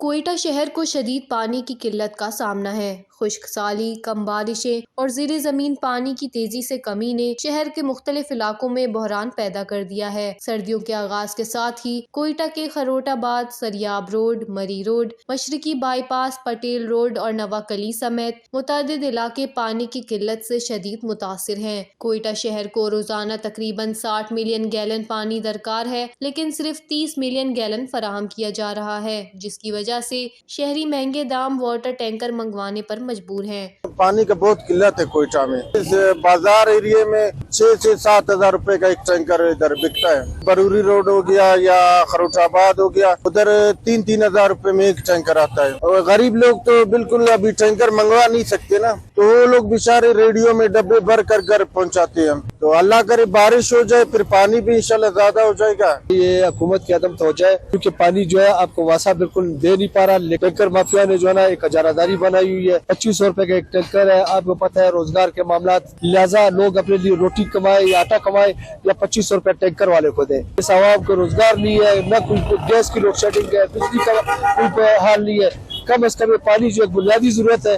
कोयटा शहर को शदीद पानी की किल्लत का सामना है। खुश्क साली, कम बारिशें और ज़ीरे ज़मीन पानी की तेजी से कमी ने शहर के मुख्तलिफ इलाकों में बहरान पैदा कर दिया है। सर्दियों के आगाज के साथ ही कोयटा के खरोटाबाद, सरियाब रोड, मरी रोड, मशरकी बाईपास, पटेल रोड और नवाकली समेत मुतअद्दिद इलाके पानी की किल्लत से शदीद मुतासिर हैं। कोयटा शहर को रोजाना तकरीबन 60 मिलियन गैलन पानी दरकार है, लेकिन सिर्फ 30 मिलियन गैलन फराहम किया जा रहा है, जिसकी वजह से शहरी महंगे दाम वाटर टैंकर मंगवाने पर मजबूर हैं। पानी का बहुत किल्लत है कोयटा में। इस बाजार एरिया में 6 से 7 हजार रुपए का एक टैंकर इधर बिकता है। बरूरी रोड हो गया या खरोटाबाद हो गया, उधर 3-3 हजार रुपए में एक टैंकर आता है। और गरीब लोग तो बिल्कुल अभी टैंकर मंगवा नहीं सकते ना, तो वो लोग बेचारे रेडियो में डब्बे भर कर घर पहुँचाते हैं। तो अल्लाह करे बारिश हो जाए, फिर पानी भी इंशाल्लाह ज्यादा हो जाएगा। ये हुकूमत की अदम तवज्जो है, क्योंकि पानी जो है आपको वासा बिल्कुल दे नहीं पा रहा। टैंकर माफिया ने जो है ना एक इजारादारी बनाई हुई है। 2500 रुपए का एक टैंकर है। आपको पता है रोजगार के मामला, लिहाजा लोग अपने लिए रोटी कमाए या आटा कमाए या 2500 रुपए टैंकर वाले को दे। इस आवाम को रोजगार नहीं है, न कोई गैस की लोड शेडिंग है, बिजली का कोई हाल नहीं है। कम अज कम पानी जो एक बुनियादी जरूरत है,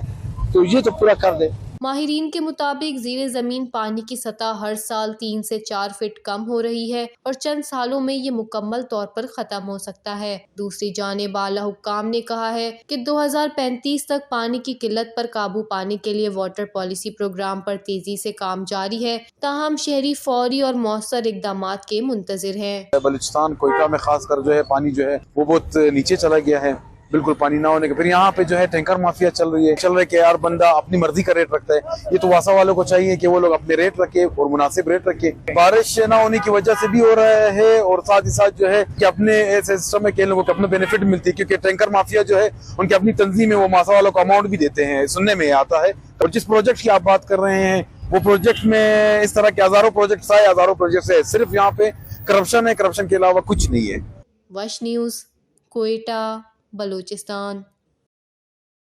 तो ये तो पूरा कर दे। माहिरीन के मुताबिक ज़ीरे ज़मीन पानी की सतह हर साल 3 से 4 फीट कम हो रही है और चंद सालों में ये मुकम्मल तौर पर ख़त्म हो सकता है। दूसरी जानिब आला हुक्काम ने कहा है कि 2035 तक पानी की किल्लत पर काबू पाने के लिए वाटर पॉलिसी प्रोग्राम पर तेजी से काम जारी है। ताहम शहरी फौरी और मौसर इक़दामात के मुंतज़िर हैं। बलूचिस्तान कोयटा में खास कर जो है पानी जो है वो बहुत नीचे चला गया है, बिल्कुल पानी ना होने के। फिर यहाँ पे जो है टैंकर माफिया चल रही है कि यार बंदा अपनी मर्जी का रेट रखता है। ये तो वासा वालों को चाहिए कि वो लोग अपने रेट रखे और मुनासिब रेट रखे। बारिश ना होने की वजह से भी हो रहा है और साथ ही साथ जो है कि अपने ऐसे सिस्टम में लोगों को अपना बेनिफिट मिलती है, क्योंकि टैंकर माफिया जो है उनकी अपनी तंजीम में वो मासा वालों को अमाउंट भी देते हैं, सुनने में आता है। और जिस प्रोजेक्ट की आप बात कर रहे हैं वो प्रोजेक्ट में इस तरह के हजारों प्रोजेक्ट आए, हजारों प्रोजेक्ट है। सिर्फ यहाँ पे करप्शन है, करप्शन के अलावा कुछ नहीं है। वश न्यूज़, कोयटा, बलूचिस्तान।